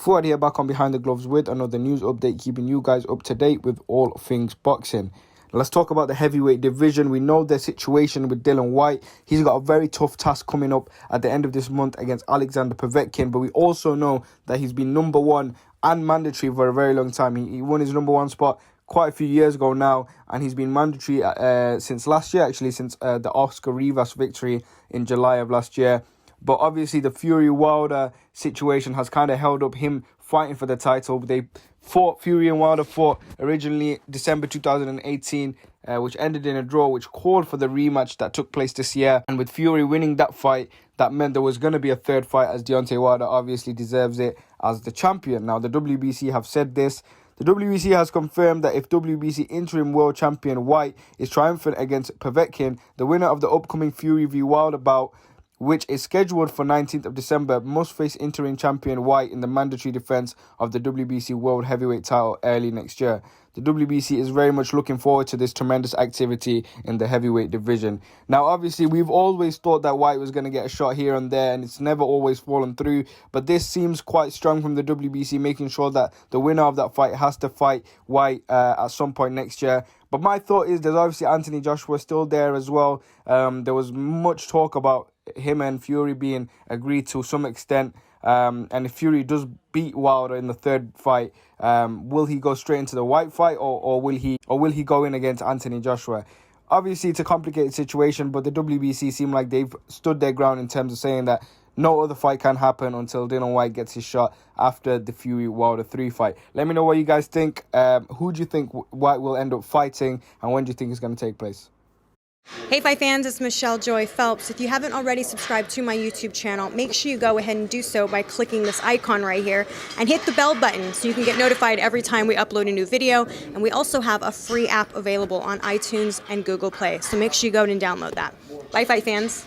Fuad here, back on Behind the Gloves with another news update, keeping you guys up to date with all things boxing. Let's talk about the heavyweight division. We know the situation with DILLIAN WHYTE. He's got a very tough task coming up at the end of this month against Alexander Povetkin. But we also know that he's been number one and mandatory for a very long time. He won his number one spot quite a few years ago now, and he's been mandatory since last year, actually, since the Oscar Rivas victory in July of last year. But obviously the Fury-Wilder situation has kind of held up him fighting for the title. Fury and Wilder fought originally December 2018, which ended in a draw, which called for the rematch that took place this year. And with Fury winning that fight, that meant there was going to be a third fight, as Deontay Wilder obviously deserves it as the champion. Now, the WBC have said this. The WBC has confirmed that if WBC interim world champion White is triumphant against Povetkin, the winner of the upcoming Fury v Wilder bout, which is scheduled for 19th of December, must face interim champion White in the mandatory defense of the WBC World Heavyweight title early next year. The WBC is very much looking forward to this tremendous activity in the heavyweight division. Now, obviously, we've always thought that White was going to get a shot here and there, and it's never always fallen through. But this seems quite strong from the WBC, making sure that the winner of that fight has to fight White at some point next year. But my thought is there's obviously Anthony Joshua still there as well. There was much talk about him and Fury being agreed to some extent. And if Fury does beat Wilder in the third fight, will he go straight into the White fight, or will he go in against Anthony Joshua? Obviously, it's a complicated situation, but the WBC seem like they've stood their ground in terms of saying that no other fight can happen until DILLIAN WHYTE gets his shot after the Fury-Wilder 3 fight. Let me know what you guys think. Who do you think White will end up fighting, and when do you think it's going to take place? Hey Fight fans, it's Michelle Joy Phelps. If you haven't already subscribed to my YouTube channel, make sure you go ahead and do so by clicking this icon right here and hit the bell button so you can get notified every time we upload a new video. And we also have a free app available on iTunes and Google Play, so make sure you go and download that. Bye Fight fans.